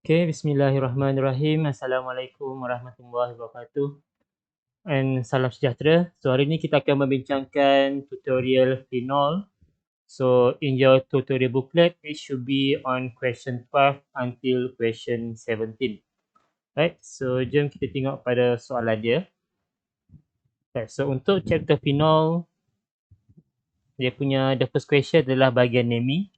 Okay, bismillahirrahmanirrahim. Assalamualaikum warahmatullahi wabarakatuh. And salam sejahtera. So, hari ini kita akan membincangkan tutorial phenol. So, in your tutorial booklet, it should be on question 12 until question 17. Right, so jom kita tengok pada soalan dia. Right, so untuk chapter phenol, dia punya the first question adalah bahagian naming.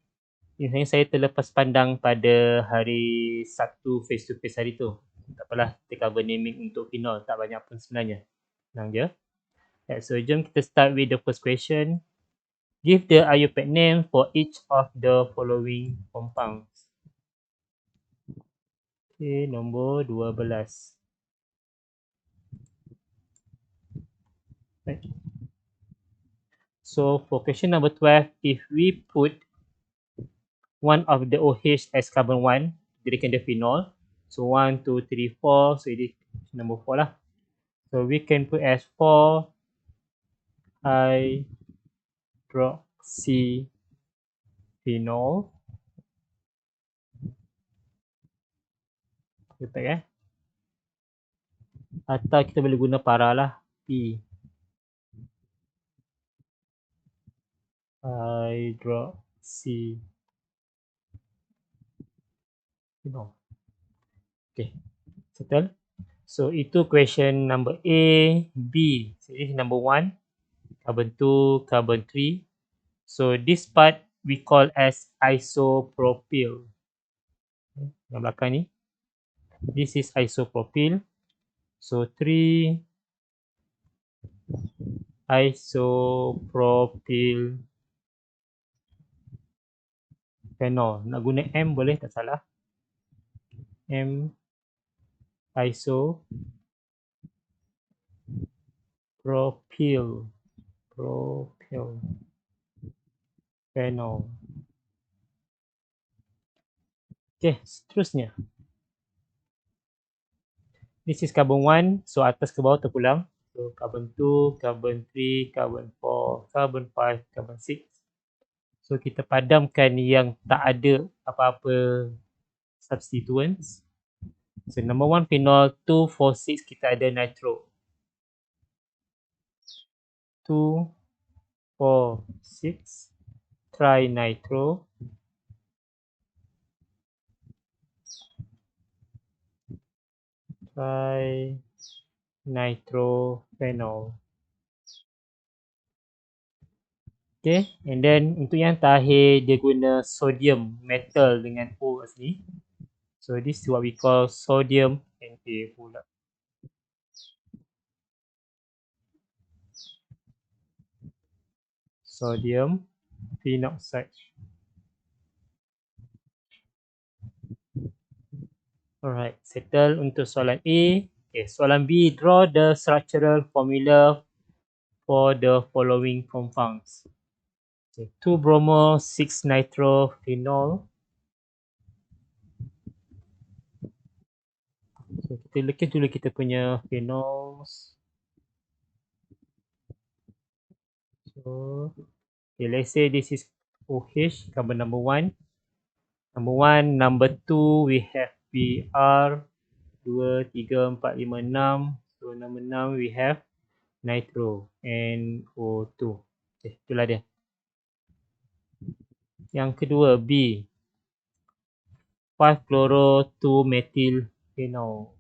Biasanya saya terlepas pandang pada hari Sabtu face to face hari tu. Tak apalah, kita cover naming untuk phenol, tak banyak pun sebenarnya. Senang je. Right, so jom kita start with the first question. Give the IUPAC name for each of the following compounds. Okay, nombor 12. Right. So for question number 12, if we put one of the OH as carbon 1, jadikan dia phenol. So 1, 2, 3, 4. So ini number 4 lah. So we can put as 4 hydroxyphenol. Betul atau kita boleh guna para lah. P. Hydroxyphenol. Okay. Settle. So itu question number A, B. So this is number 1. Carbon 2, carbon 3. So this part we call as isopropyl. Yang belakang ni. This is isopropyl. So 3 isopropyl phenol. Nak guna M boleh, tak salah. M isopropyl phenol. Okay, seterusnya. This is carbon 1. So atas ke bawah terpulang. So carbon 2, carbon 3, carbon 4, carbon 5, carbon 6. So kita padamkan yang tak ada apa-apa substituents. So number 1 phenol, 2, 4, 6 kita ada nitro. 2, 4, 6 trinitro. Trinitrophenol. Okay, and then untuk yang terakhir dia guna sodium metal dengan O kat sini. So this is what we call sodium Na pula. Sodium phenoxide. Alright, settle untuk soalan A. Okay, soalan B, draw the structural formula for the following compounds. Okay, 2-bromo, 6-nitrophenol. So kita lukis dulu kita punya phenols. So okay, let's say this is OH, carbon number 1. Number 1, number 2 we have Br 2, 3, 4, 5, 6. So number 6 we have nitro NO2. Okay, itulah dia. Yang kedua B, 5-chloro 2-methylphenol.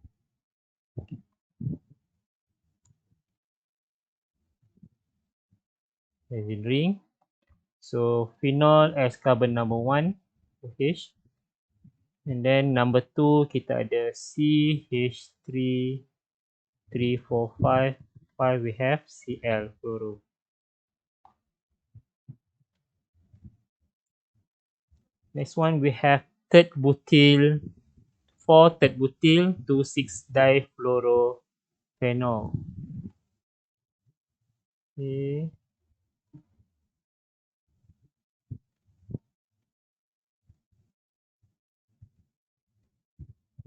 Benzene ring. So phenol as carbon number 1 OH. And then number 2 kita ada CH3 3, 4, 5. 5 we have Cl fluoro. Next one we have third butyl 4 third butyl 2,6-difluorophenol. Okay.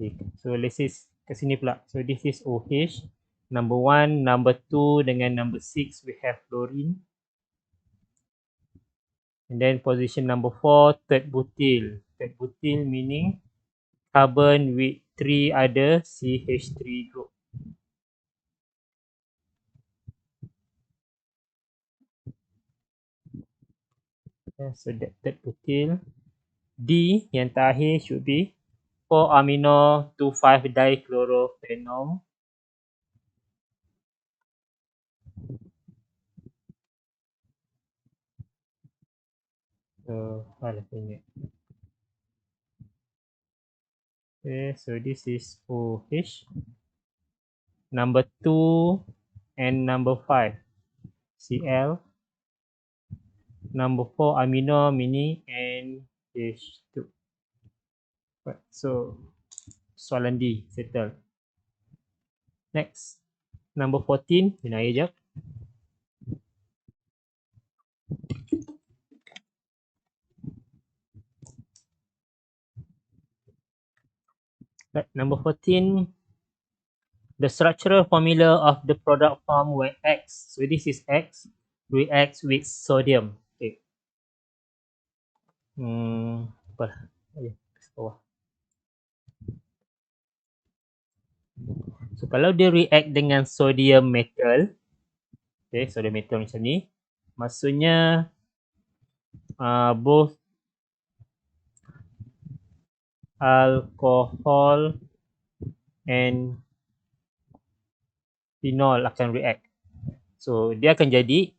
Okay. So let's say kat sini pula. So this is OH. Number 1, number 2 dengan number 6 we have fluorine. And then position number 4, third butyl. Third butyl meaning carbon with 3 other CH3 group. So that butil. D yang terakhir should be 4-amino 2,5-dichlorophenol. So, ingat. Okay, so this is OH. Number 2 and number 5 Cl. Number 4 amino mini NH2. Right, so soalan D settle. Next, number 14 bina air jap. Right, number 14, the structural formula of the product form when X, so this is X, reacts with sodium. Okay. Apa lah? Bawah. So kalau dia react dengan sodium metal, okay, sodium metal macam ni, maksudnya both alcohol and phenol akan react. So dia akan jadi,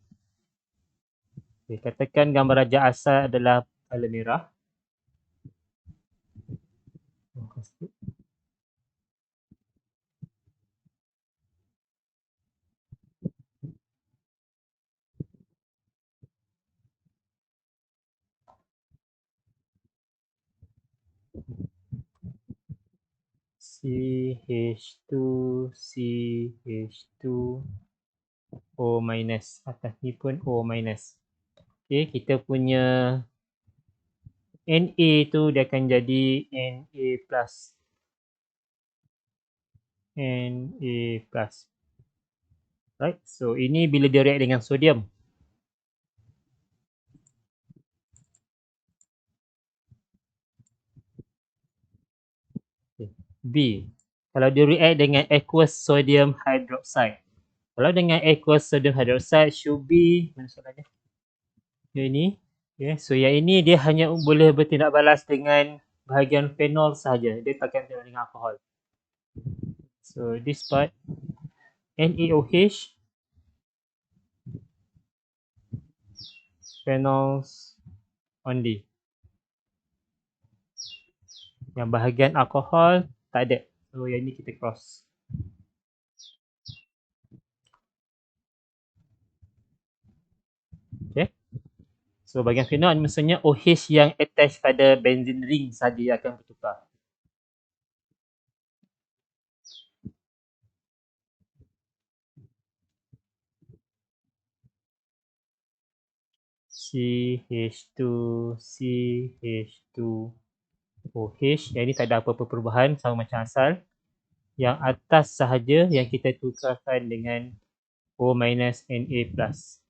okay, katakan gambar raja asal adalah warna merah. CH2, CH2, O minus. Atas ni pun O minus. Okay, kita punya Na tu dia akan jadi Na plus. Na plus. Right, so ini bila dia react dengan sodium. Okay. B, kalau dia react dengan aqueous sodium hydroxide. Kalau dengan aqueous sodium hydroxide should be, mana soalannya? Yang ini. Okay, so yang ini dia hanya boleh bertindak balas dengan bahagian phenol sahaja. Dia takkan bertindak dengan alkohol. So this part NaOH, phenols only. Yang bahagian alkohol tak ada. So yang ni kita cross. Okay. So bahagian phenol maksudnya OH yang attach pada benzene ring saja yang akan bertukar. CH2, CH2, OH. Yang ni tak ada apa-apa perubahan, sama macam asal. Yang atas sahaja yang kita tukarkan dengan O minus Na plus.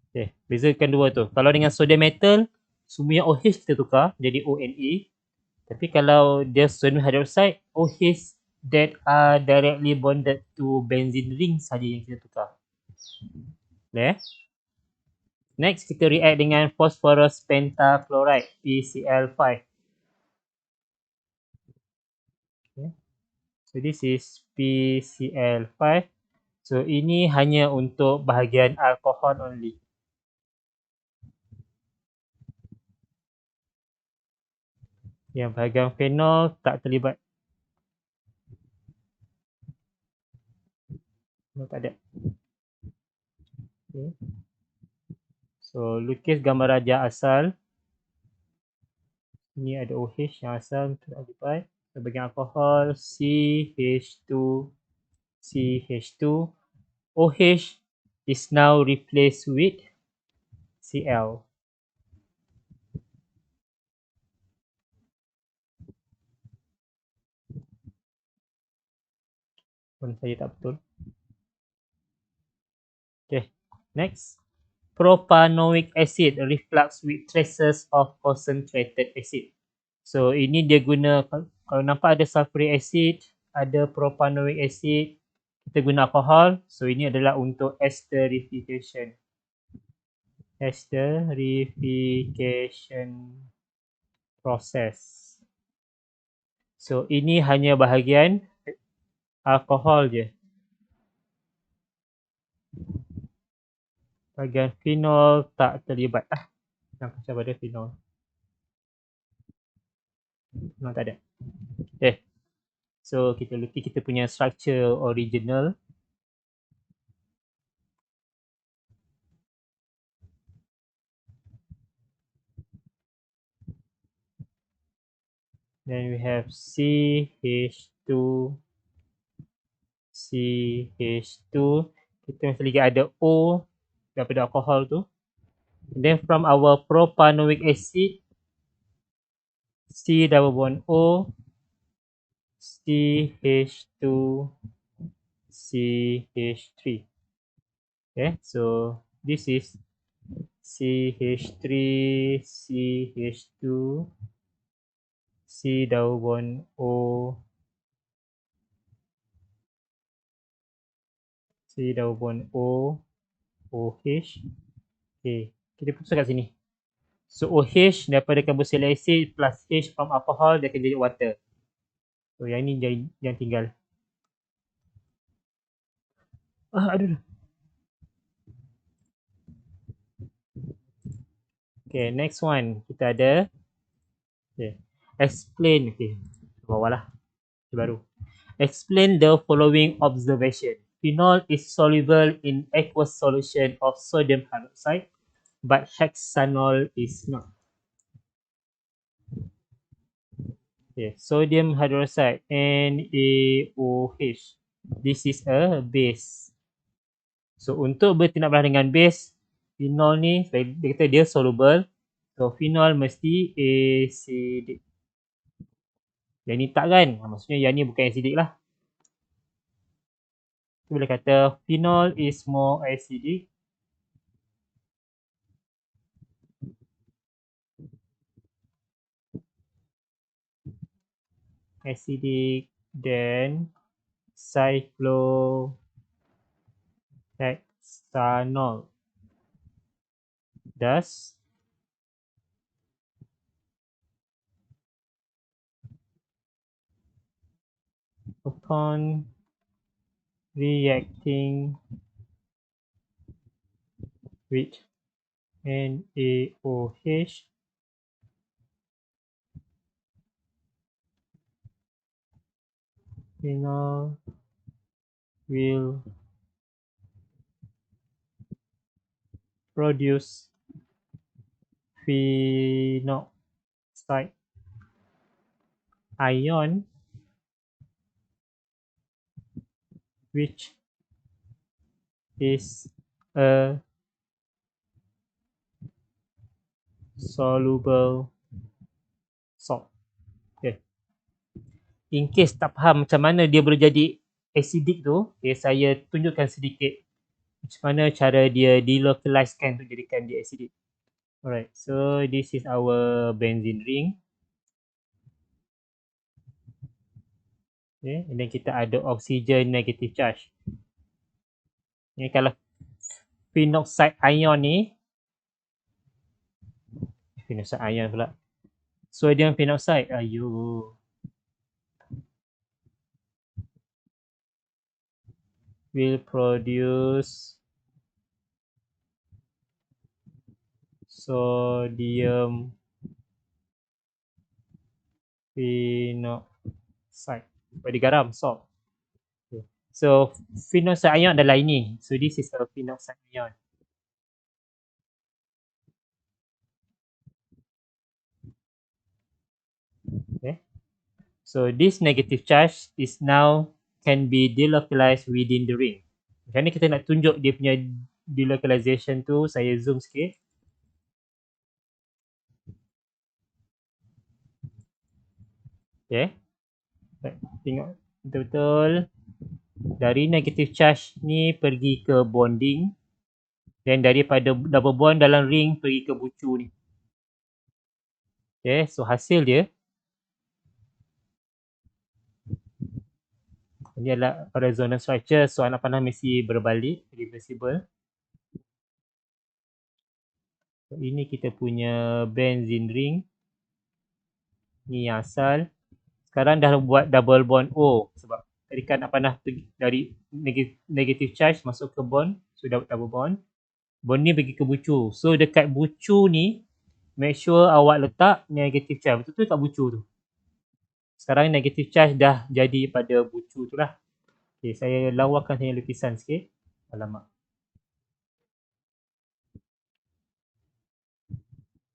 Okay, bezakan dua tu. Kalau dengan sodium metal, semua yang OH kita tukar jadi ONA. Tapi kalau dia sodium hydroxide, OH that are directly bonded to benzene ring saja yang kita tukar. Okay. Next, kita react dengan phosphorus pentachloride, PCl5. Okay. So this is PCl5. So ini hanya untuk bahagian alkohol only. Yang bahagian phenol tak terlibat. Tak ada. Okay. So lukis gambar raja asal. Ini ada OH yang asal untuk terlibat. So bahagian alkohol CH2, CH2. OH is now replaced with Cl. Pun saya tak betul. Okay, next. propanoic acid reflux with traces of concentrated acid. So ini dia guna, kalau nampak ada sulfuric acid, ada propanoic acid, kita guna alkohol. So ini adalah untuk esterification. Esterification process. So ini hanya bahagian alkohol je. Bahagian phenol tak terlibat lah. Yang macam pada phenol. Phenol tak ada. Okay. So kita lukis kita punya structure original. Then we have CH2, CH2. Kita mesti lagi ada O daripada alkohol tu. And then from our propanoic acid, C double bond O, CH2, CH3. Okay, so this is CH3, CH2, C double bond O, C double bond O, OH. Okay, kita putus kat sini. So OH daripada carboxylic acid plus H from alcohol dia akan jadi water. So yang ni yang tinggal. Aduh. Okay, next one kita ada. Okay, explain. Okay, bawah lah. Baru. Explain the following observation. Phenol is soluble in aqueous solution of sodium hydroxide, but hexanol is not. Okay, sodium hydroxide NaOH. This is a base. So untuk bertindak belah dengan base, phenol ni dia kata dia soluble. So phenol mesti acidic. Yang ni tak kan? Maksudnya yang ni bukan acidic lah. Kita boleh kata phenol is more acidic. Acidic than cyclohexanol. Thus, upon reacting with NaOH, phenol will produce phenoxide ion which is a soluble salt. Okay. In case tak faham macam mana dia boleh jadi acidic tu, okay, saya tunjukkan sedikit macam mana cara dia delocalizekan untuk jadikan dia acidic. Alright, so this is our benzene ring. Okay, and then kita ada oxygen negative charge. Okay, kalau phenoxide ion ni, phenoxide ion pula, sodium phenoxide, will produce sodium phenoxide. Bagi garam, salt. Okay. So phenoxide ion adalah ini. So this is a phenoxide ion. Okay. So this negative charge is now can be delocalized within the ring. Macam ni kita nak tunjuk dia punya delocalization tu, saya zoom sikit. Okay. Tengok betul-betul. Dari negative charge ni pergi ke bonding. Dan daripada double bond dalam ring pergi ke bucu ni. Okay, so hasil dia ini adalah resonance structure. So anak panah mesti berbalik, reversible. So, ini kita punya benzene ring. Ni yang asal. Sekarang dah buat double bond O sebab tadi kan anak panah pergi dari negative charge masuk ke bond. So double bond. Bond ni pergi ke bucu. So dekat bucu ni make sure awak letak negative charge. Betul-betul kat bucu tu. Sekarang negative charge dah jadi pada bucu tu lah. Okay, saya lawakan saya lukisan sikit. Alamak.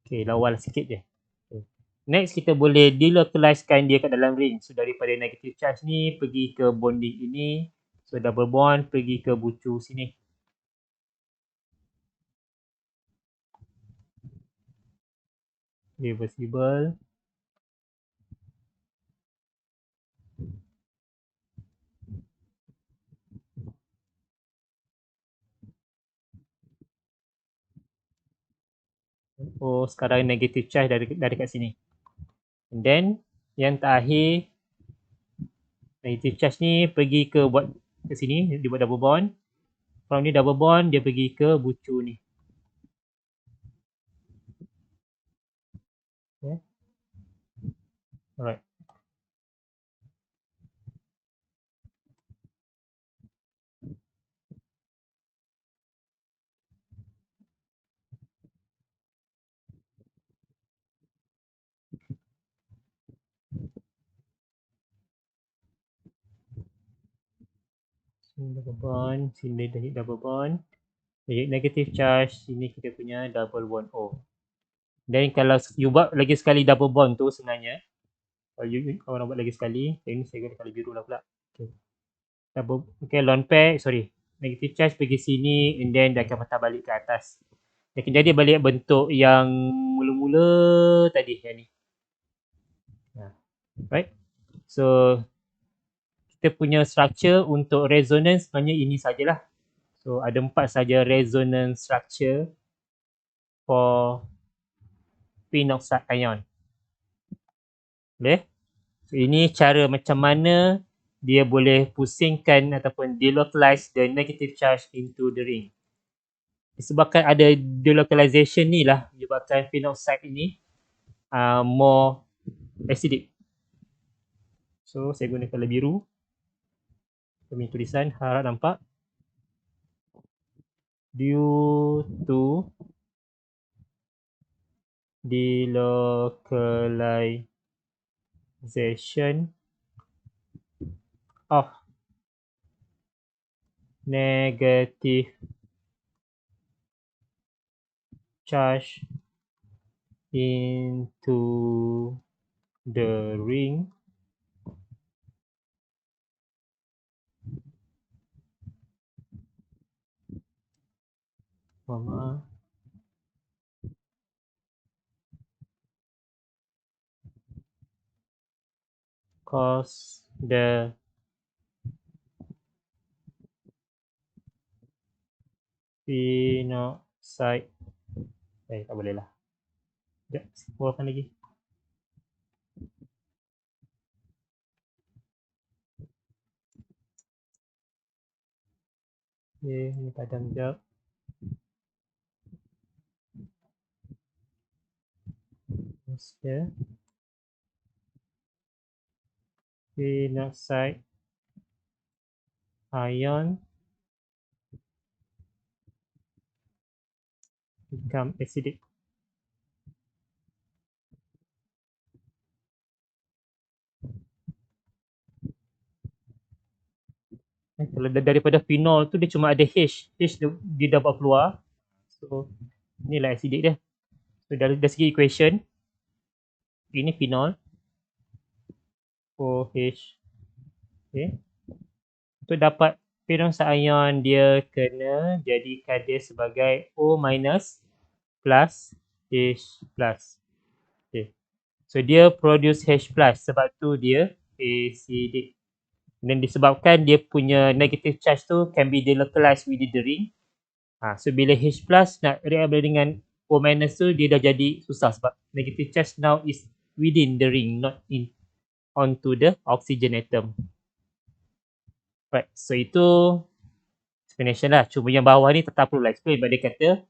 Okay, lawa lah sikit je. Okay. Next, kita boleh delocalizekan dia kat dalam ring. So, daripada negative charge ni pergi ke bonding ini. So, double bond pergi ke bucu sini. Reversible. Oh, sekarang negative charge dari kat sini. And then, yang terakhir, negative charge ni pergi ke buat ke sini, dia buat double bond. From ni double bond, dia pergi ke bucu ni. Okay. Alright. Double bond, sini dah hit double bond. Negative charge, sini kita punya double bond O. Dan kalau you buat lagi sekali double bond tu sebenarnya, kalau you nak buat lagi sekali, ini saya guna kali biru lah pula. Okay. Double, okay, lone pair, sorry. Negative charge pergi sini and then dia akan patah balik ke atas. Dia akan jadi balik bentuk yang mula-mula tadi yang ni. Right? So, kita punya structure untuk resonance sebenarnya ini sajalah. So, ada 4 saja resonance structure for pin oxide ion. Boleh? So, ini cara macam mana dia boleh pusingkan ataupun delocalize the negative charge into the ring. Disebabkan ada delocalization ni lah menyebabkan pin oxide ini more acidic. So, saya guna color biru. Kami tulisan harap nampak. Due to delocalization of negative charge into the ring, cause the pin oxide tak boleh lah. Sekejap, simbolkan lagi. Okay, ni padam sekejap. Here. Pin oxide ion become acidic. Kalau daripada phenol tu dia cuma ada H. H dia dah buat keluar. So, inilah acidic dia. So, dari segi equation, ini phenol. OH. Okay. Untuk dapat pin oxide ion, dia kena jadikan dia sebagai O minus plus H plus. Okay. So, dia produce H plus sebab tu dia acidic. Dan disebabkan dia punya negative charge tu can be delocalized within the ring. So bila H plus nak react dengan O minus tu, dia dah jadi susah sebab negative charge now is within the ring, not in onto the oxygen atom. Right, so itu explanation lah. Cuma yang bawah ni tetap perlu explain, but dia kata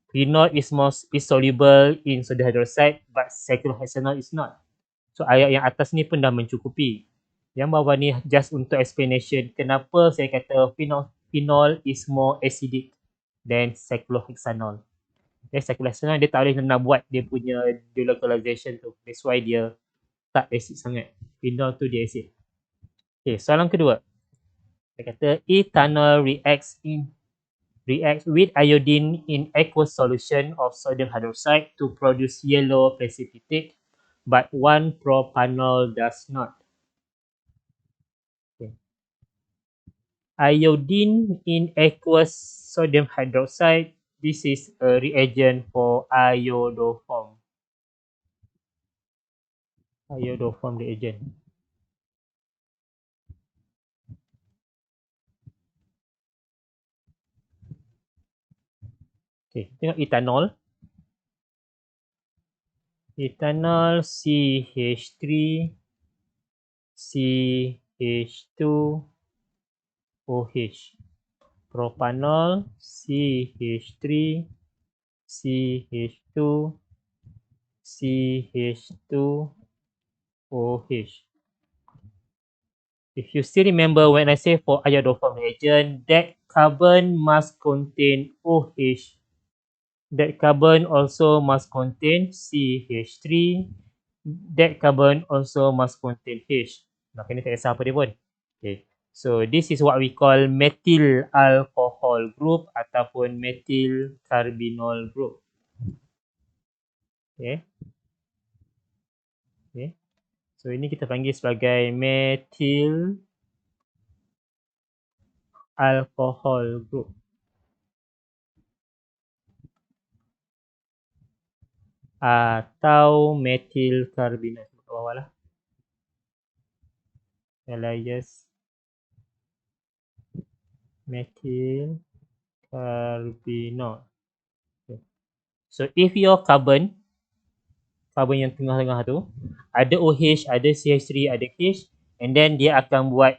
phenol is soluble in sodium hydroxide but cyclohexanol is not. So ayat yang atas ni pun dah mencukupi. Yang bawah ni just untuk explanation kenapa saya kata phenol is more acidic than cyclohexanol. Cyclohexanol dia tak boleh nak buat dia punya delocalization tu. That's why dia tak acid sangat. Phenol tu dia acid. Okay, soalan kedua. Dia kata ethanol reacts with iodine in aqueous solution of sodium hydroxide to produce yellow precipitate, but 1-propanol does not. Okay. Iodine in aqueous sodium hydroxide, this is a reagent for iodoform. Iodoform reagent. Okay, tengok ethanol. Ethanol CH3 CH2 OH. Propanol CH3 CH2 CH2 OH. If you still remember when I say for iodoform reagent, that carbon must contain OH. That carbon also must contain CH3. That carbon also must contain H. Maka ni tak kisah apa dia pun. Okay. So this is what we call methyl alcohol group ataupun methyl carbinol group. Okay. Okay. So ini kita panggil sebagai methyl alcohol group. Atau methyl carbinol. Kat bawah lah. Elias methyl carbinol. Okay. So if your carbon yang tengah-tengah tu ada OH, ada CH3, ada H, and then dia akan buat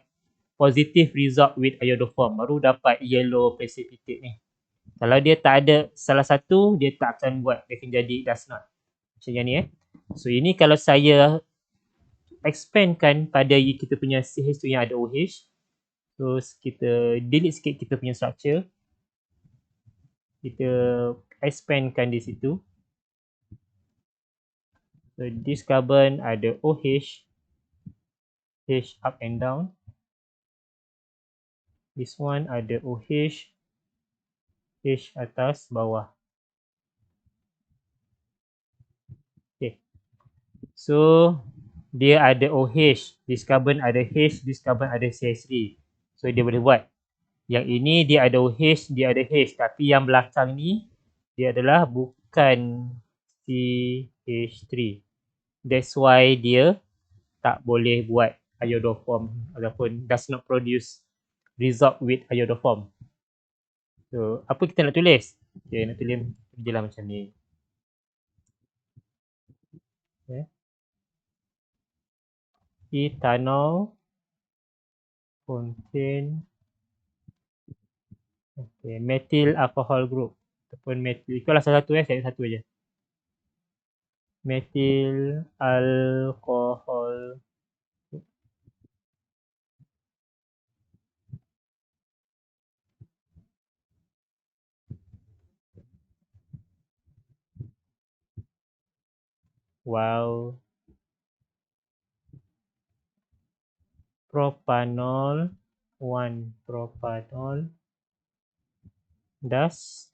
positive result with iodoform, baru dapat yellow precipitate ni. Kalau dia tak ada salah satu, dia tak akan buat, dia akan jadi does not. Macam yang ni So ini kalau saya expandkan pada kita punya CH tu yang ada OH, terus kita delete sikit kita punya structure, kita expandkan di situ. So this carbon ada OH, H up and down. This one ada OH, H atas bawah. Okay. So dia ada OH, this carbon ada H, this carbon ada CH3. So dia boleh buat. Yang ini dia ada OH, dia ada H, tapi yang belakang ni dia adalah bukan CH3. That's why dia tak boleh buat iodoform ataupun does not produce result with iodoform. So apa kita nak tulis? Okay, nak tulis je lah macam ni. Okay. Ethanol contain methyl alcohol group ataupun methyl, itulah salah satu saya satu aja. Methyl alcohol. Wow. Propanol 1-propanol does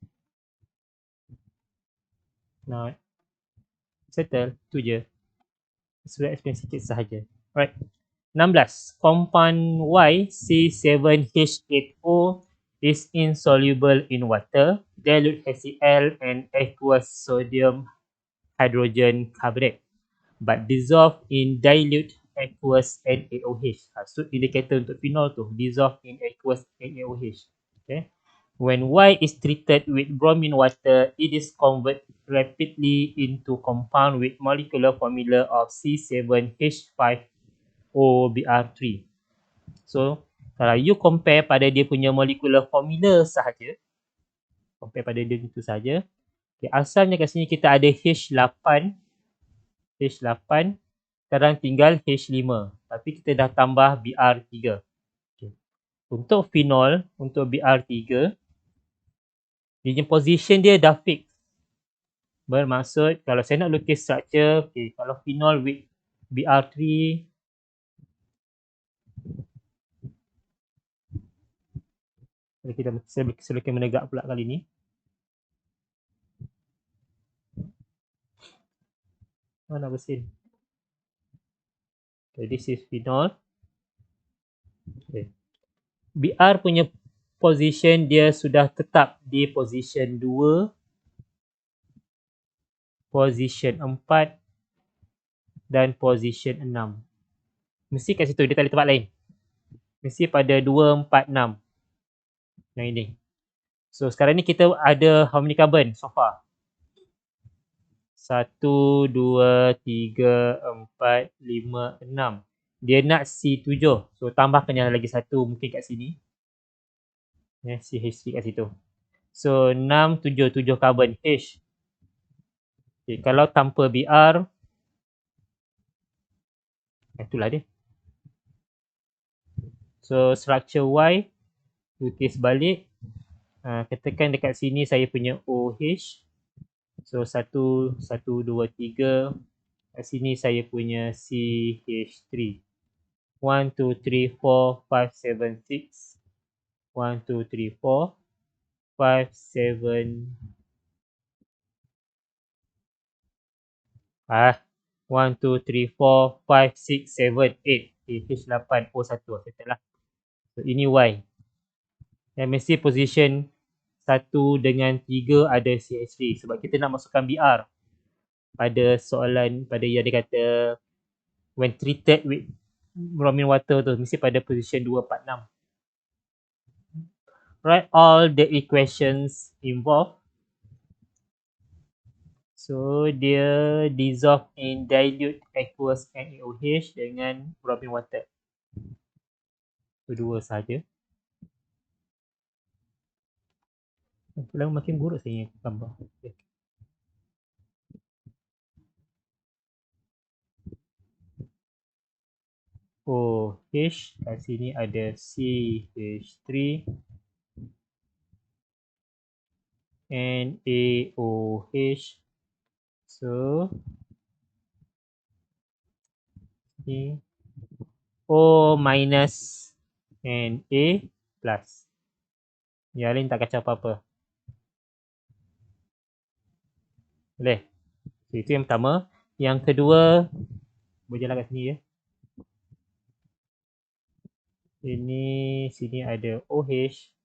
not settle. Tu je. Sudah explain sikit sahaja. Alright. 16. Compound YC7H8O is insoluble in water, dilute HCl and aqueous sodium hydrogen carbonate, but dissolve in dilute aqueous NaOH. So indicator untuk phenol tu dissolve in aqueous NaOH. Okay. When Y is treated with bromine water, it is converted rapidly into compound with molecular formula of C7H5OBr3. So, kalau you compare pada dia punya molecular formula sahaja, compare pada dia itu saja, okay, asalnya kat sini kita ada H8, sekarang tinggal H5, tapi kita dah tambah Br3. Okay. Untuk phenol, untuk Br3, dia punya position dia dah fix. Bermaksud kalau saya nak lukis structure, okay, kalau phenol with Br3, saya lukis menegak pula kali ni. Mana bersin? Okay, this is phenol. Okay. Br punya position dia sudah tetap di position 2, position 4 dan position 6. Mesti kat situ, dia tak ada tempat lain. Mesti pada 2, 4, 6. Yang ini. So sekarang ni kita ada how many carbon so far? 1, 2, 3, 4, 5, 6. Dia nak C7. So tambahkan lagi satu mungkin kat sini. CH3 kat situ. So 6, 7, 7 carbon H. Okay, kalau tanpa Br, itulah dia. So structure Y, lukis balik. Katakan dekat sini saya punya OH. So 1, 2, 3. Kat sini saya punya CH3. 1, 2, 3, 4, 5, 7, 6. 1, 2, 3, 4, 5, 7. 1, 2, 3, 4, 5, 6, 7, 8. H8, O1. Settle lah. So ini Y. Yang mesti position 1 dengan 3 ada CH3. Sebab kita nak masukkan Br. Pada soalan, pada yang dia kata when treated with bromine water tu, mesti pada position 2, 4, 6. Write all the equations involved. So dia dissolve in dilute aqueous NaOH dengan bromine water. Kedua saja. Pulang makin buruk saya gambar. Okay. OH, kat sini ada CH3, NaOH. So ni O minus Na plus. Yang lain tak kacau apa-apa. Boleh? So, itu yang pertama. Yang kedua, boleh jalan kat sini ya. Ini sini ada OH.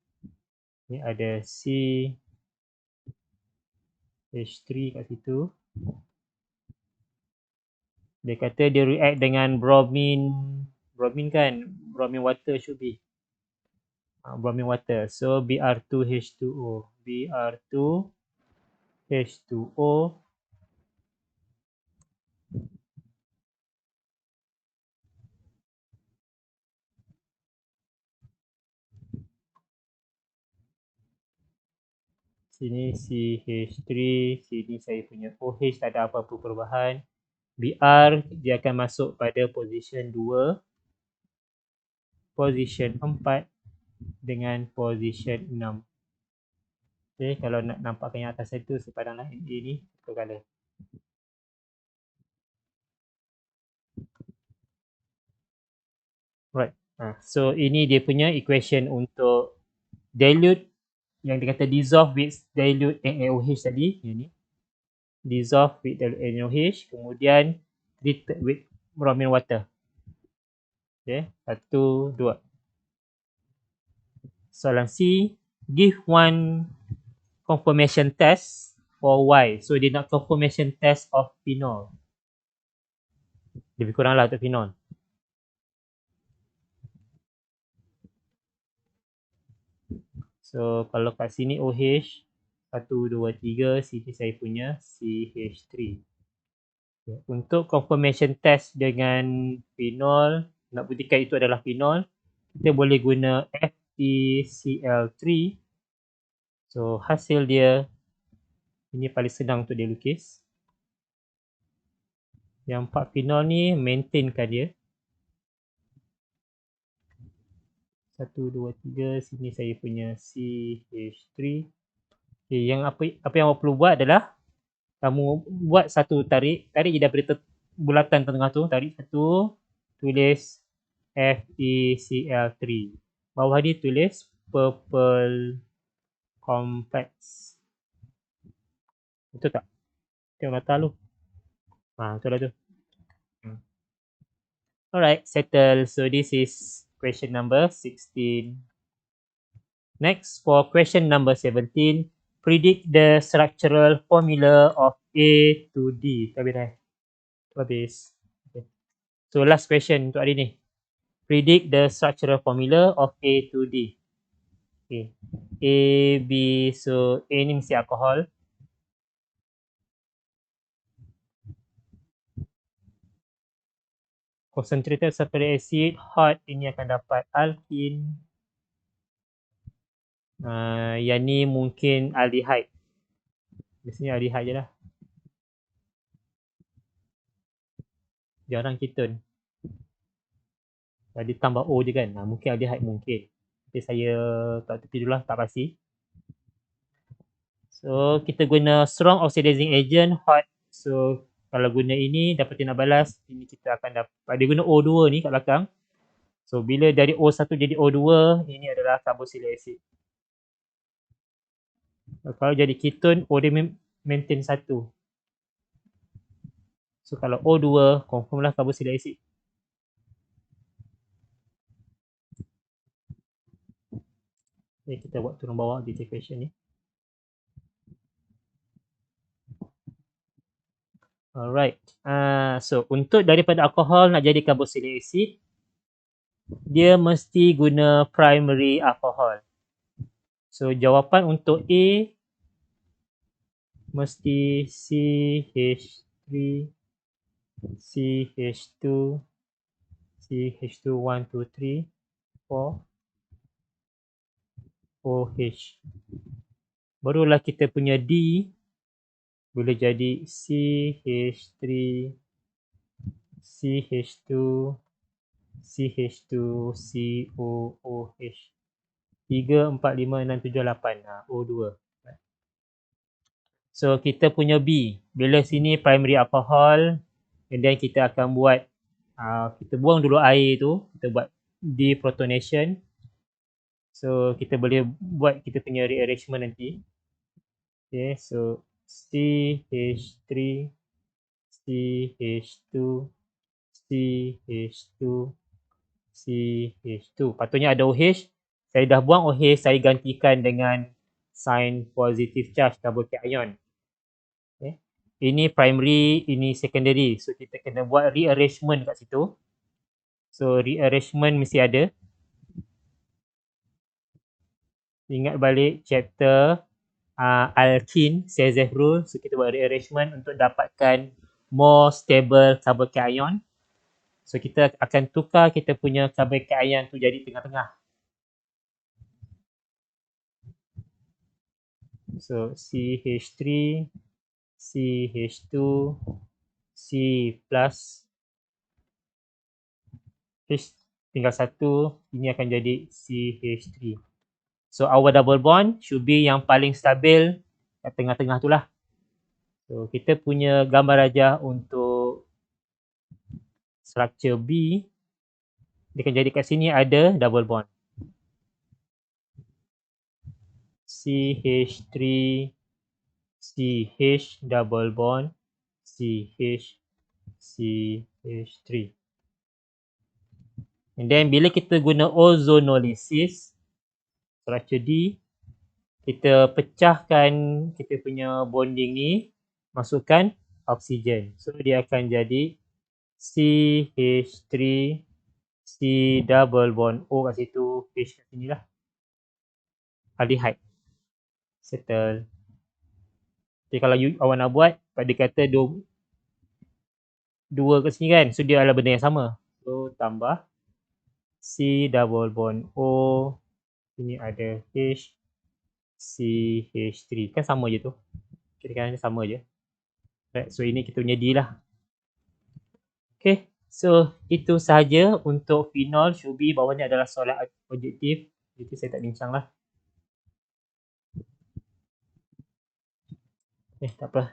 Ni ada CH3 kat situ. Dia kata dia react dengan bromine. Bromine kan? Bromine water should be. Bromine water. So Br2H2O. Br2H2O. Sini CH3, sini saya punya OH, tak ada apa-apa perubahan. Br dia akan masuk pada position 2, position 4 dengan position 6. Okay, kalau nak nampakkan yang atas itu, sepadanlah ini purple color. Right. So ini dia punya equation untuk dilute yang dia kata dissolve with dilute NaOH tadi, ini dissolve with dilute NaOH, kemudian treated with bromine water. Okay, 1, 2. Soalan C, give one confirmation test for Y. So dia nak confirmation test of phenol. Lebih kurang lah untuk phenol. So So kalau kat sini OH 1, 2, 3, sini saya punya CH3. Untuk confirmation test dengan phenol, nak buktikan itu adalah phenol, kita boleh guna FeCl3. So hasil dia, ini paling senang untuk dilukis. Yang 4 phenol ni maintainkan dia. 1, 2, 3, sini saya punya CH3. Okay, yang apa yang awak perlu buat adalah kamu buat satu tarik je daripada bulatan tengah tu, tarik satu, tulis FeCl3. Bawah ni tulis purple complex. Betul tak? Tengok mata lu. Betul lah tu. Alright, settle. So this is question number 16. Next, for question number 17, predict the structural formula of A to D. Habis dah. Habis. Okay. So last question untuk hari ni. Predict the structural formula of A to D. Okay. A, B, so A ni mesti alkohol. Concentrated sulfuric acid, hot, ini akan dapat alkene. Yang ni mungkin aldehyde. Biasanya aldehyde je lah. Jarang ketone. Dia tambah O je kan. Mungkin aldehyde mungkin. Tapi saya tak tepi dulu lah, tak pasti. So kita guna strong oxidizing agent, hot. So kalau guna ini dapat nak balas, ini kita akan dapat. Dia guna O2 ni kat belakang. So bila dari O1 jadi O2, ini adalah carboxylic acid. Kalau jadi ketone, O dia maintain 1. So kalau O2, confirm lah carboxylic acid. Okay, kita buat turun bawah di question ni. Alright. So untuk daripada alkohol nak jadi carboxylic acid, dia mesti guna primary alcohol. So jawapan untuk A mesti CH3, CH2, CH2 1, 2, 3, 4, OH. Barulah kita punya D boleh jadi CH3, CH2, CH2, COOH. 3, 4, 5, 6, 7, 8. O2. So kita punya B. Bila sini primary alcohol, and then kita akan buat, kita buang dulu air tu, kita buat deprotonation. So kita boleh buat kita punya rearrangement nanti. Okay, so CH3, CH2, CH2, CH2. Patutnya ada OH. Saya dah buang OH, saya gantikan dengan sign positive charge double cation. Okay. Ini primary, ini secondary. So kita kena buat rearrangement kat situ. So rearrangement mesti ada. Ingat balik chapter alkene, Cezanne rule. So kita buat rearrangement untuk dapatkan more stable carbocation. So kita akan tukar kita punya carbocation tu jadi tengah-tengah. So CH3, CH2, C plus, H tinggal satu, ini akan jadi CH3. So our double bond should be yang paling stabil kat tengah-tengah tu lah. So kita punya gambar rajah untuk structure B, dia akan jadi kat sini ada double bond. CH3, CH double bond, CH, CH3. And then bila kita guna ozonolysis, structure D, kita pecahkan kita punya bonding ni, masukkan oksigen. So dia akan jadi CH3, C double bond O kat situ, H kat sini lah. aldehyde. Settle. Okay, kalau awak nak buat, dia kata dua kat sini kan, so dia adalah benda yang sama. So tambah C double bond O, ini ada H, CH3, kan sama je tu. Kira-kira sama je. Right, so ini kita punya D lah. Okay, so itu sahaja untuk phenol. Syubi bawah ni adalah soalan objektif, itu saya tak bincang lah. Tak apa.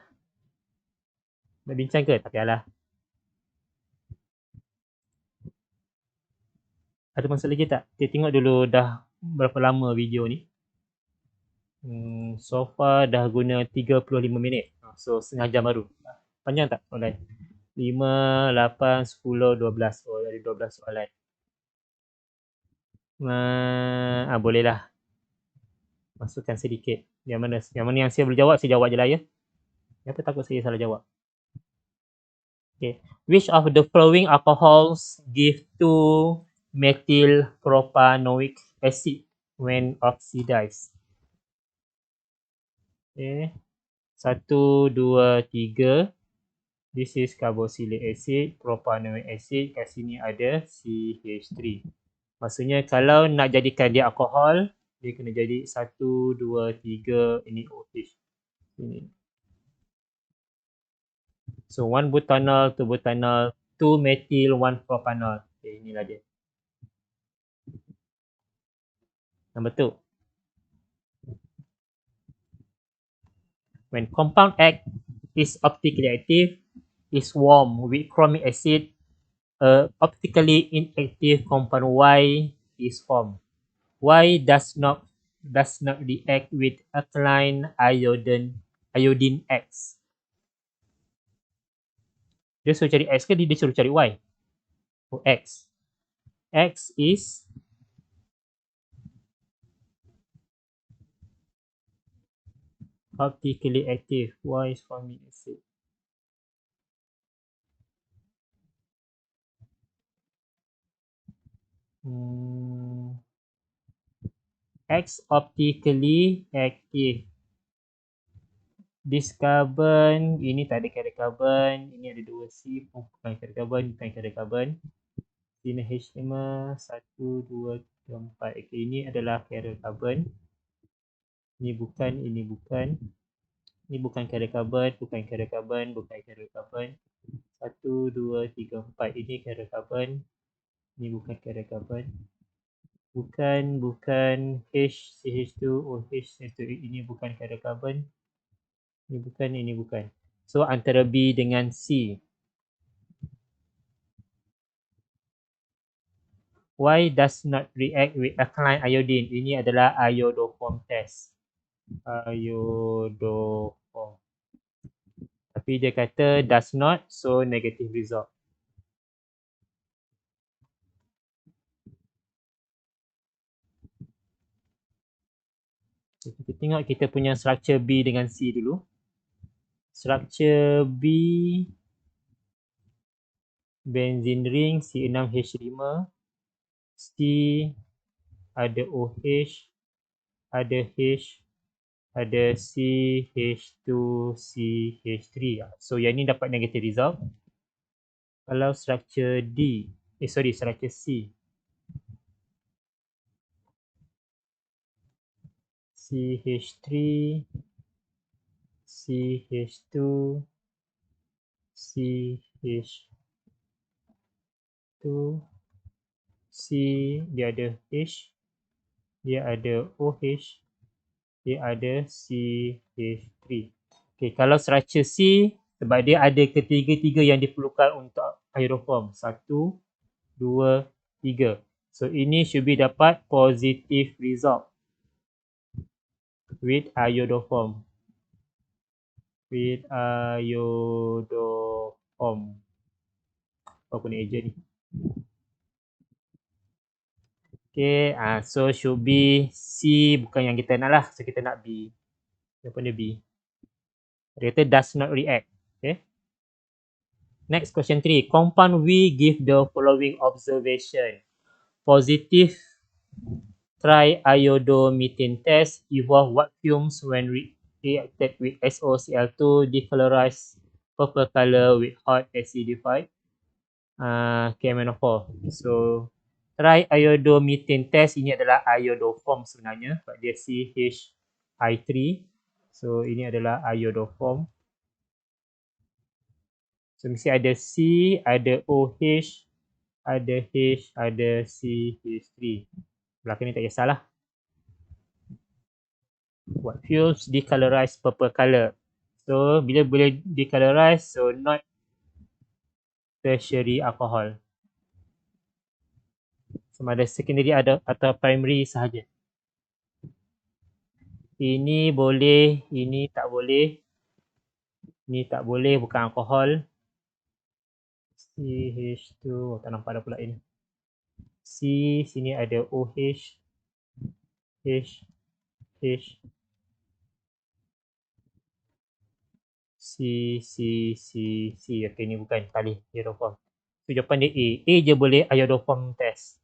Nak bincang ke? Tak payahlah. Ada masalah lagi tak? Kita tengok dulu dah berapa lama video ni. So far dah guna 35 minit. So setengah jam baru. Panjang tak soalan? 5, 8, 10, 12. Oh, ada 12 soalan. Boleh lah. Masukkan sedikit. Yang mana yang saya boleh jawab, saya jawab je lah ya. Apa takut saya salah jawab? Okay. Which of the following alcohols give 2 methyl propanoic acid when oxidized? Okay. 1, 2, 3. This is carboxylic acid, propanoic acid. Kat sini ada CH3. Maksudnya kalau nak jadikan dia alkohol, dia kena jadi 1, 2, 3. Ini OH. Ini. So 1 butanol, 2 butanol, 2 methyl, 1 propanol. Okay, inilah dia. Nombor 2. When compound X is optically active, is warm with chromic acid, optically inactive compound Y is formed. Y does not react with alkaline iodine X. Dia suruh cari X ke dia suruh cari Y? Oh, X. X is optically active. Y is chromic acid. X optically active. This carbon, ini tak ada karbon carbon, ini ada 2 C, bukan karbon carbon, bukan karbon carbon. Sini H5, 1, 2, 3, 4. Okay, ini adalah karbon carbon. Ini bukan, ini bukan. Ini bukan karbon carbon, bukan karbon carbon, bukan karbon carbon. 1, 2, 3, 4. Ini karbon carbon. Ini bukan karbon carbon. Bukan HCH2OH. Ini bukan karbon carbon. Ini bukan. So antara B dengan C. Y does not react with alkaline iodine. Ini adalah iodoform test. Iodoform. Tapi dia kata does not, so negative result. Kita tengok kita punya structure B dengan C dulu. Structure B, benzene ring C6H5, C ada OH, ada H, ada CH2CH3. So yang ni dapat negative result. Kalau structure D, structure C, CH3, CH2, CH2, C, dia ada H, dia ada OH, dia ada CH3. Okay, kalau structure C, sebab dia ada ketiga-tiga yang diperlukan untuk iodoform. 1, 2, 3. So ini should be dapat positive result with iodoform. With iodoform. Apa ni agent ni? Okay, so should be C, bukan yang kita nak lah. So kita nak B. Apa ni B? Dia kata does not react. Okay. Next question 3. Compound V give the following observation. Positive Try iodomethane test. Evolve what fumes when reacted with SOCl2 decolorize purple color with hot acidified KMNO4. So try iodomethane test. Ini adalah iodoform sebenarnya, sebab dia CHI3. So ini adalah iodoform. So mesti ada C, ada OH, ada H, ada CH3. Belakang ni tak kisahlah. What fuels decolorize purple color? So bila boleh decolorize, so not tertiary alcohol. Sama ada secondary atau primary sahaja. Ini boleh, ini tak boleh. Ini tak boleh, bukan alkohol. CH2, tak nampak dah pula ini. C, sini ada OH, H, H, C. Okay, ni bukan kali iodoform. So jawapan dia A. A je boleh iodoform test.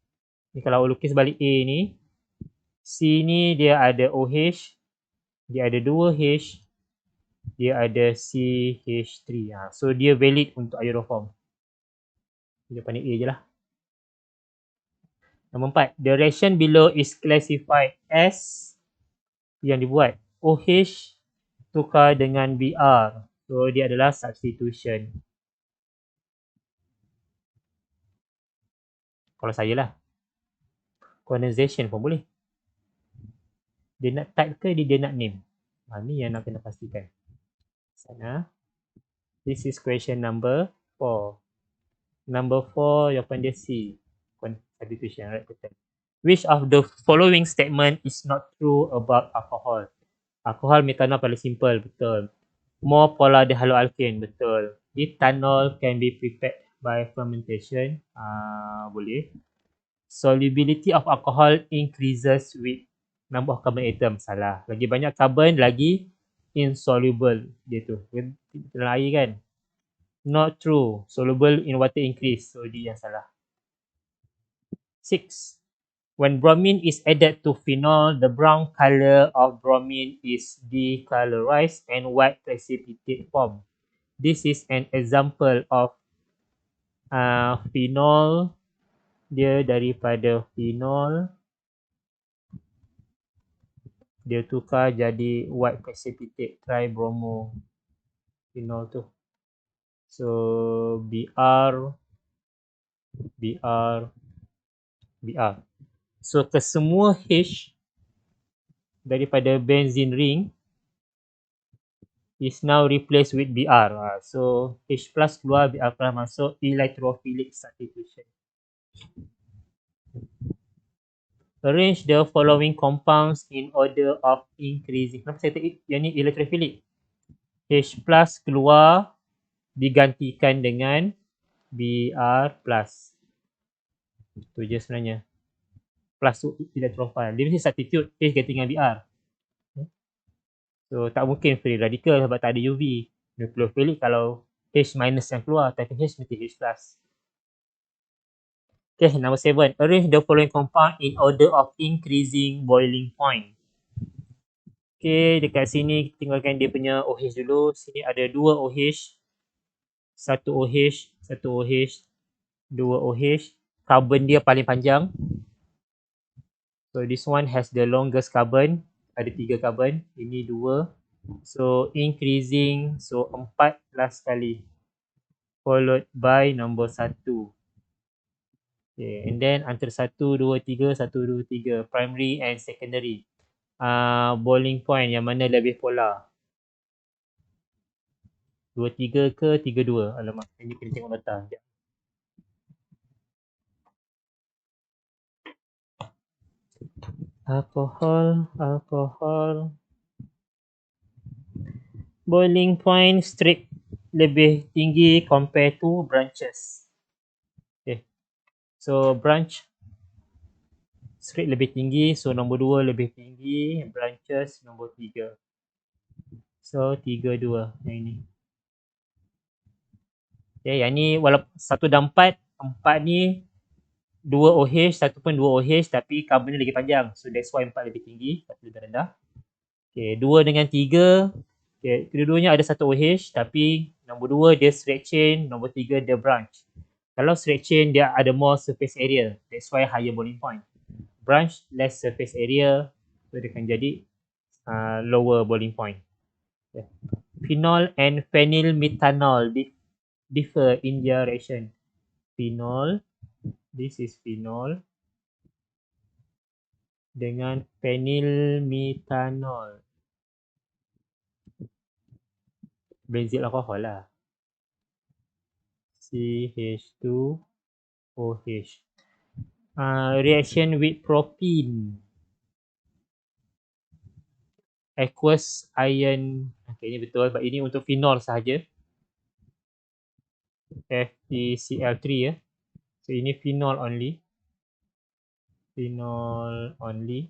Ni kalau lukis balik A ni, C ni dia ada OH, dia ada 2H, dia ada CH3. So dia valid untuk iodoform. Jawapan dia A je lah. Nombor 4. The reaction below is classified as yang dibuat OH tukar dengan BR. So dia adalah substitution. Kalau saya lah. Condensation pun boleh. Dia nak type ke dia nak name? Ni yang nak kena pastikan. Sana. This is question number 4. Number 4, jawapan dia C. Substitution, right? Betul. Which of the following statement is not true about alcohol? Alkohol metanol paling simple, betul. More polar dihaloalkane, betul. Ethanol can be prepared by fermentation, boleh. Solubility of alcohol increases with number of carbon atom, salah. Lagi banyak carbon, lagi insoluble dia tu. Dalam air kan? Not true. Soluble in water increase. So dia yang salah. 6. When bromine is added to phenol, the brown color of bromine is decolorized and white precipitate form. This is an example of phenol. Dia daripada phenol, dia tukar jadi white precipitate tribromo phenol tu. So BR. So kesemua H daripada benzene ring is now replaced with BR. So H plus keluar, BR plus masuk, electrophilic substitution. Arrange the following compounds in order of increasing. Kenapa saya kata yang ni electrophilic? H plus keluar digantikan dengan BR plus. Itu je sebenarnya. Plus tu electrophile. Dia mesti substitute H ganti dengan BR. So tak mungkin free radical sebab tak ada UV. Nucleophilic kalau H minus yang keluar, tapi H mesti H plus. Okay, number 7. Arrange the following compound in order of increasing boiling point. Okay, dekat sini tinggalkan dia punya OH dulu. Sini ada 2 OH. 1 OH, 1 OH, 2 OH. Carbon dia paling panjang. So this one has the longest carbon. Ada 3 carbon. Ini 2. So increasing. So 4 last kali. Followed by number 1. Okay, and then antara 1, 2, 3, 1, 2, 3. Primary and secondary. Boiling point yang mana lebih polar? 2, 3 ke 3, 2? Alamak, ini kena tengok nota. Sekejap. Alcohol. Boiling point straight lebih tinggi compare to branches. Okay. So branch straight lebih tinggi. So nombor 2 lebih tinggi. Branches nombor 3. So 3, 2. Yang ini. Okay, yang ni walaupun 1 dan 4. 4 ni 2 OH, satu pun 2 OH tapi carbon ni lagi panjang. So that's why 4 lebih tinggi, satu lebih rendah. Okay, 2 dengan 3, okay, kedua-duanya ada satu OH tapi nombor 2 dia straight chain, nombor 3 dia branch. Kalau straight chain dia ada more surface area, that's why higher boiling point. Branch less surface area, so dia akan jadi lower boiling point. Yeah. Phenol and phenylmethanol differ in their reaction. Phenol, this is phenol dengan phenylmethanol. Benzyl alcohol lah. CH2OH. Reaction with propene. Aqueous ion. Okay, ini betul. But ini untuk phenol sahaja. FeCl3 ya. So ini phenol only. Phenol only.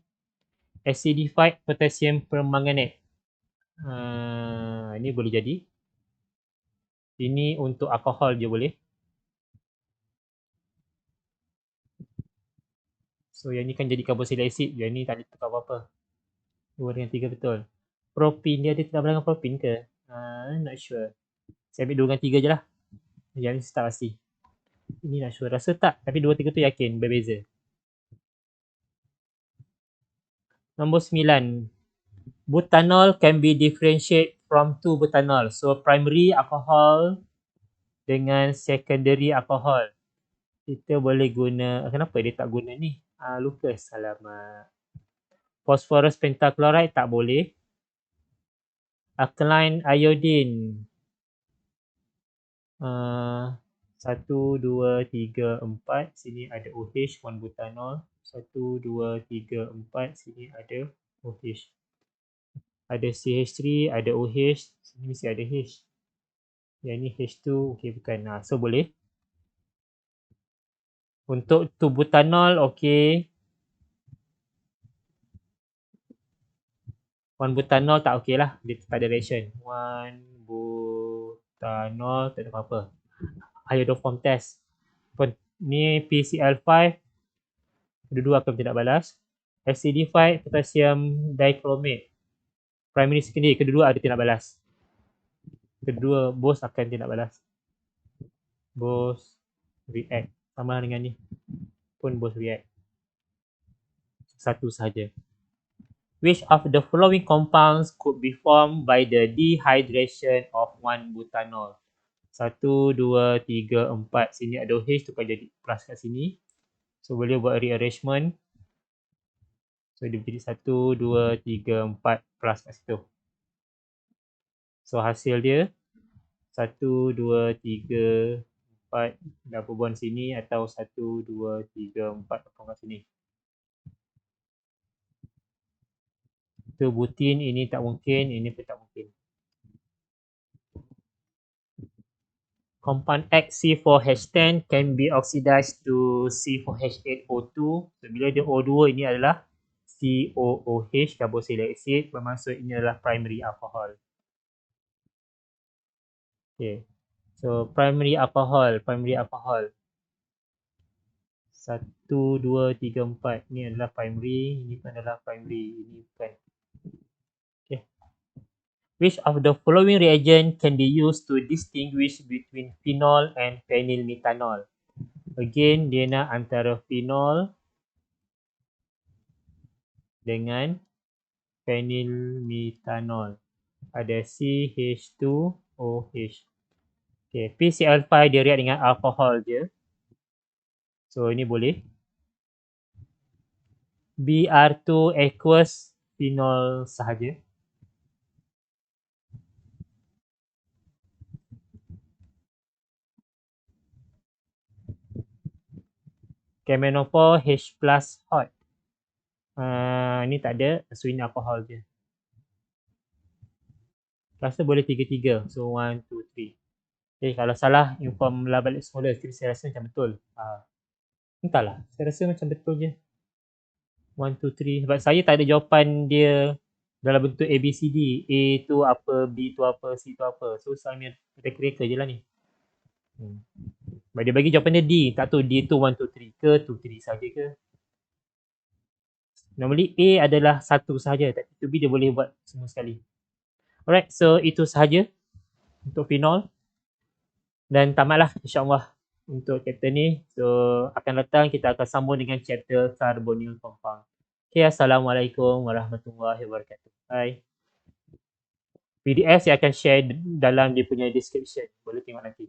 Acidified potassium permanganate. Ini boleh jadi. Ini untuk alkohol je boleh. So yang ni kan jadi carboxylic acid. Yang ni tak ada tukar apa-apa. 2 dengan 3 betul. Propene dia ada tambah dengan propene ke? Not sure. Saya ambil 2 dengan 3 je lah. Yang ni tak pasti. Ini nak sure. Rasa tak. Tapi 2-3 tu yakin berbeza. Nombor 9. Butanol can be differentiated from 2 butanol. So primary alcohol dengan secondary alcohol. Kita boleh guna. Kenapa dia tak guna ni? Lucas. Alamak. Phosphorus pentachloride tak boleh. Alkaline iodine. 1, 2, 3, 4. Sini ada OH, 1 butanol. 1, 2, 3, 4. Sini ada OH. Ada CH3, ada OH. Sini mesti ada H. Yang ni H2, okey bukan. So boleh. Untuk 2 butanol, okey. 1 butanol tak okey lah. Dia tak ada reaction. 1 butanol tak ada apa-apa. Iodoform test. Ni PCl5. Kedua-dua akan tidak balas. Acidified potassium dichromate. Primary secondary. Kedua-dua ada tidak balas. Kedua both akan tidak balas. Both react. Sama dengan ni. Pun both react. Satu sahaja. Which of the following compounds could be formed by the dehydration of 1 butanol? 1, 2, 3, 4. Sini ada OH, tukar jadi plus kat sini. So boleh buat rearrangement. So dia jadi 1, 2, 3, 4 plus kat situ. So hasil dia 1, 2, 3, 4 double bond sini atau 1, 2, 3, 4 kat sini. Itu butin, ini tak mungkin, ini pun tak mungkin. Compound X C4H10 can be oxidized to C4H8O2. So bila dia O2 ini adalah COOH, carboxylic acid, bermaksud ini adalah primary alcohol. Okay. So primary alcohol. 1, 2, 3, 4. Ini adalah primary, ini pun adalah primary, ini bukan. Okay. Which of the following reagent can be used to distinguish between phenol and phenylmethanol? Again, dia nak antara phenol dengan phenylmethanol. Ada CH2OH. Okay, PCl5 dia react dengan alkohol je. So ini boleh. Br2 aqueous phenol sahaja. Chemenophore H+ hot. Ni tak ada, so ini alkohol je. Rasa boleh 3-3. So 1, 2, 3. Okay, kalau salah inform lah balik semula. Saya rasa macam betul. Entahlah, saya rasa macam betul je. 1, 2, 3. Sebab saya tak ada jawapan dia dalam bentuk ABCD. A tu apa, B tu apa, C tu apa. So saya reka je lah ni. Dia bagi jawapan dia D. Tak tahu D tu 1, 2, 3 ke 2, 3 saja ke. Normally A adalah satu sahaja, tapi 2B dia boleh buat semua sekali. Alright, so itu sahaja untuk phenol. Dan tamatlah insyaAllah untuk chapter ni. So akan datang kita akan sambung dengan chapter carbonyl compound. Okay, Assalamualaikum warahmatullahi wabarakatuh. Bye. PDF saya akan share dalam dia punya description. Boleh tengok nanti.